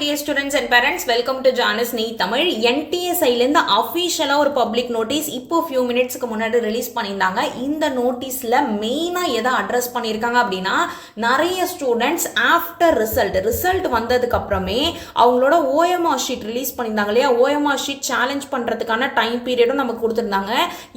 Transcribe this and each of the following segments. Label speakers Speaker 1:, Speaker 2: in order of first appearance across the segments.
Speaker 1: dear students and parents, welcome to Janice Nee Tamil. NTA side ல official ஒரு public notice இப்போ few minutesக்கு முன்னாடி release பண்ணியிருந்தாங்க. இந்த நோட்டீஸ்ல மெயினா எதை அட்ரஸ் பண்ணியிருக்காங்க அப்படின்னா, நிறைய ஸ்டூடெண்ட்ஸ் ஆஃப்டர் ரிசல்ட் வந்ததுக்கு அப்புறமே அவங்களோட OMR ஷீட் ரிலீஸ் பண்ணியிருந்தாங்க இல்லையா, OMR ஷீட் சேலஞ்ச் பண்றதுக்கான டைம் பீரியடும் நமக்கு கொடுத்துருந்தாங்க.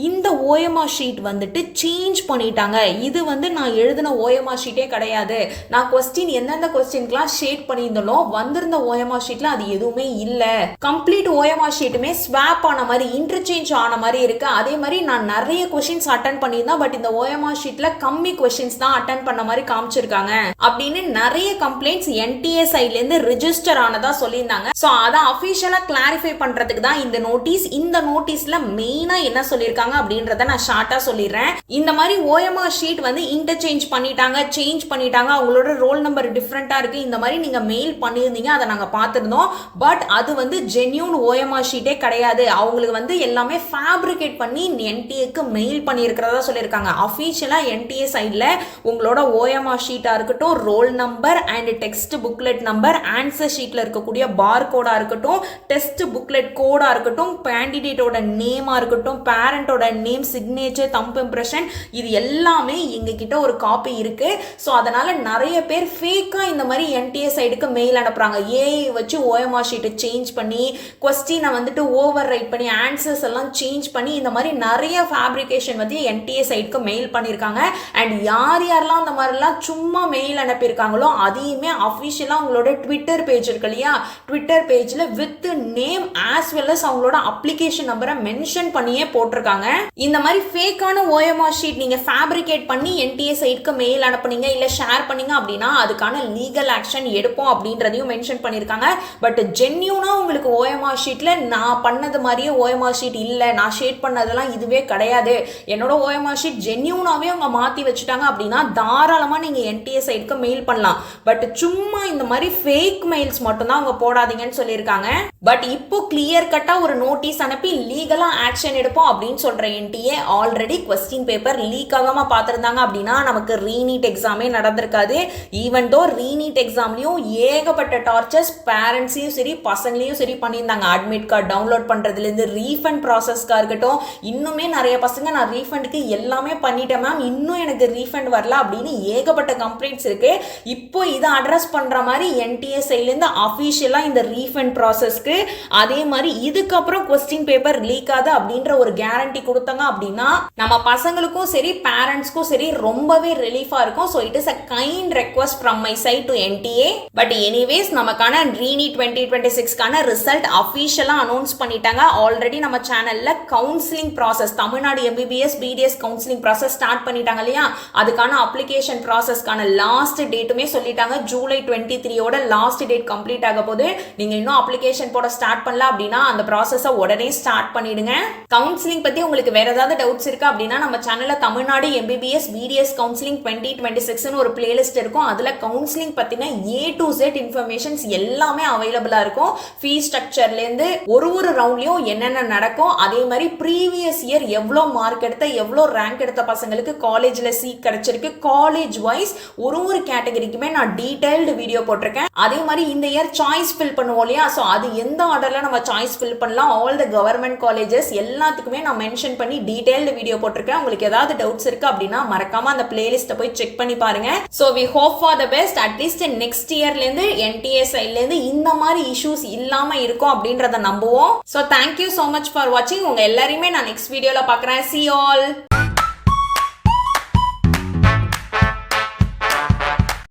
Speaker 1: இந்த OMR ஷீட் வந்துட்டு சேஞ்ச் பண்ணிட்டாங்க. இது நான் எழுதின OMR ஷீட்டே கிடையாது. நான் கொஸ்டின் எந்தெந்த கொஸ்டின்க்குலாம் ஷேட் பண்ணியிருந்தோம் வந்திருந்த OMR ஷீட்ல அது எதுவுமே இல்ல. கம்ப்ளீட் OMR ஷீட்டுமே ஸ்வாப் ஆன மாதிரி இன்டர்சேஞ்ச் ஆன மாதிரி இருக்கு. அதே மாதிரி நான் நிறைய क्वेश्चंस அட்டெண்ட் பண்ணியிருந்தேன், பட் இந்த OMR ஷீட்ல கம்மி क्वेश्चंस தான் அட்டெண்ட் பண்ண மாதிரி காமிச்சிருக்காங்க அப்படின்னு நிறைய கம்ப்ளைண்ட்ஸ் NTA சைடுல இருந்து ரெஜிஸ்டர் ஆனதா சொல்லியிருந்தாங்க. சோ அத அபிஷியலா கிளாரிஃபை பண்றதுக்கு தான் இந்த நோட்டீஸ். இந்த நோட்டீஸ்ல மெயினா என்ன சொல்லியிருக்காங்க அப்படின்றத நான் ஷார்ட்டா சொல்லிடுறேன். இந்த மாதிரி OMR ஷீட் இன்டர்சேஞ்ச் பண்ணிட்டாங்க, சேஞ்ச் பண்ணிட்டாங்க, அவங்களோட ரோல் நம்பர் டிஃபரெண்டா இருக்கு, இந்த மாதிரி நீங்க மெயில் பண்ணியிருந்தீங்க, அதை நாங்க பார்த்திருந்தோம். பட் அது ஜென்யூன் OMR ஷீட்டே கிடையாது. அவங்களுக்கு எல்லாமே ஃபேப்ரிகேட் பண்ணி NTA-க்கு மெயில் பண்ணியிருக்கிறதா சொல்லியிருக்காங்க. அஃபிஷியலா NTA சைட்ல உங்களோட OMR ஷீட்டா இருக்கட்டும், roll number and text booklet number, answer ஷீட்ல இருக்கக்கூடிய பார் கோடா இருக்கட்டும், டெஸ்ட் புக்லெட் கோடா இருக்கட்டும், கேண்டிடேட்டோட நேமா இருக்கட்டும், பேரண்டோட நேம், சிக்னேச்சர், தம்ப் இம்ப்ரெஷன், இது எல்லாமே எங்க கிட்ட ஒரு காப்பி இருக்கு. ஸோ அதனால நிறைய பேர் ஃபேக்கா இந்த மாதிரி NTA சைடுக்கு மெயில் அனுப்புறாங்க. ஏஐ வச்சு OMR ஷீட்டை சேஞ்ச் பண்ணி கொஸ்டினை ஓவர் ரைட் பண்ணி ஆன்சர்ஸ் எல்லாம் சேஞ்ச் பண்ணி இந்த மாதிரி நிறைய ஃபேப்ரிகேஷன் NTA சைடுக்கு மெயில் பண்ணியிருக்காங்க. அண்ட் யாரெல்லாம் அந்த மாதிரிலாம் சும்மா மெயில் அனுப்பியிருக்காங்களோ அதையுமே அஃபிஷியலாக அவங்களோட ட்விட்டர் பேஜ் இருக்கு இல்லையா, ட்விட்டர் பேஜில் with name as well as அவங்களோட அப்ளிகேஷன் நம்பரை மென்ஷன் பண்ணியே போட்டிருக்காங்க. இந்த மாதிரி ஃபேக்கான OMR ஷீட் நீங்க ஃபேப்ரிகேட் பண்ணி NTA சைடுக்கு மெயில் அனுப்புனீங்க இல்ல ஷேர் பண்ணீங்க அப்படின்னா அதுக்கான லீகல் ஆக்ஷன் எடுப்போம் அப்படின்றதையும் மென்ஷன் பண்ணியிருக்காங்க. பட் ஜென்யூனா உங்களுக்கு OMR ஷீட்ல நான் பண்ணது மாதிரியே OMR ஷீட் இல்ல, நான் ஷேட் பண்ணதெல்லாம் இதுவே கிடையாது, என்னோட OMR ஷீட் ஜென்யூனாவே அவங்க மாத்தி வச்சுட்டாங்க அப்படின்னா தாராளமா நீங்க NTA சைடுக்கு மெயில் பண்ணலாம். பட் சும்மா இந்த மாதிரி ஃபேக் மெயில்ஸ் மட்டும் தான் அவங்க போடாதீங்கன்னு சொல்லியிருக்காங்க. பட் இப்போ கிளியர் கட்டா ஒரு நோட்டீஸ் அனுப்பி லீகலா ஆக்ஷன் எடுப்போம் அப்படின்னு சொல்ற NTA already question paper leak ஆகாம பார்த்திருந்தாங்க அப்படின்னா நமக்கு ரீநீட் எக்ஸாமே நடந்திருக்காது. ஈவன் தோ ரீநீட் எக்ஸாம்லயும் ஏகப்பட்ட டார்ச்சர்ஸ் பேரண்ட்ஸையும் சரி பசங்களையும் சரி பண்ணியிருந்தாங்க. அட்மிட் கார்டு டவுன்லோட் பண்றதுல இருந்து ரீஃபண்ட் ப்ராசஸ்க்கா இருக்கட்டும், இன்னுமே நிறைய பசங்க நான் ரீஃபண்டுக்கு எல்லாமே பண்ணிட்டேன் மேம், இன்னும் எனக்கு ரீஃபண்ட் வரல அப்படின்னு ஏகப்பட்ட கம்ப்ளைண்ட்ஸ் இருக்கு. இப்போ இதை அட்ரஸ் பண்ற மாதிரி NTA சைட்ல இருந்து அபிஷியலா இந்த ரீஃபண்ட் ப்ராசஸ்க்கு அதே மாதிரி இதுக்கப்புறம் கொஸ்டின் பேப்பர் லீக் ஆகுது அப்படின்ற ஒரு கேரண்டி கொடுத்தாங்க அப்படின்னா நம்ம பசங்களுக்கும் சரி பேரண்ட்ஸ்க்கும் சரி ரொம்பவே ரிலீஃபா இருக்கும். So it is a kind request from my side to NTA. But anyways நமக்கான ரீநீட் 2026க்கான ரிசல்ட் அஃபிஷியலா அனௌன்ஸ் பண்ணிட்டாங்க. ஆல்ரெடி நம்ம சேனல்ல counselling process Tamil Nadu MBBS BDS counselling process start பண்ணிட்டாங்க இல்லையா, அதுக்கான அப்ளிகேஷன் ப்ராசஸ்க்கான லாஸ்ட் டேட்டுமே சொல்லிட்டாங்க. ஜூலை 23ஓட லாஸ்ட் டேட் கம்ப்ளீட் ஆக போது. நீங்க இன்னும் அப்ளிகேஷன் போட ஸ்டார்ட் பண்ணல அப்படின்னா அந்த ப்ராசஸை உடனே ஸ்டார்ட் பண்ணிடுங்க. கவுன்சிலிங் பத்தி உங்களுக்கு வேற ஏதாவது டவுட்ஸ் இருக்கு அப்படின்னா நம்ம சேனல்ல தமிழ்நாடு MBBS BDS கவுன்சிலிங் 2026 ஒரு பிளேலிஸ்ட் இருக்கும். அதுல கவுன்சிலிங் பத்தின A to Z இன்ஃபர்மேஷன்ஸ் எல்லாமே அவைலபிளா இருக்கும். ஃபீஸ் ஸ்ட்ரக்சர்ல இருந்து ஒரு ரவுண்ட்லயும் என்னென்ன நடக்கும், அதே மாதிரி ப்ரீவியஸ் இயர் எவ்வளவு மார்க் எடுத்த எவ்வளவு ரேங்க் எடுத்த பசங்களுக்கு காலேஜ்ல சீட் கிடைச்சிருக்கு, காலேஜ் வைஸ் ஒரு கேட்டகரிக்குமே நான் டீடைல்டு வீடியோ போட்டிருக்கேன். அதே மாதிரி இந்த இயர் சாய்ஸ் ஃபில் பண்ணுவோம் இல்லையா, ஸோ அது எந்த ஆர்டர்ல நம்ம சாய்ஸ் ஃபில் பண்ணலாம், ஆல் த கவர்மெண்ட் காலேஜஸ் எல்லாத்துக்குமே நான் மென்ஷன் பண்ணி டீடைல்டு வீடியோ போட்டிருக்கேன். உங்களுக்கு ஏதாவது டவுட்ஸ் இருக்கு அப்படின்னா மறக்காம அந்த பிளேலிஸ்ட்டை போய் செக் பண்ணி பாருங்க. So we hope for the best. At least next இயர்ல இருந்து NTA சைட்ல இருந்து இந்த மாதிரி இஷ்யூஸ் இல்லாம இருக்கும் அப்படின்றத நம்புவோம். So thank you so much for வாட்சிங். உங்க எல்லாரையுமே நான் நெக்ஸ்ட் வீடியோல பார்க்குறேன். See you all.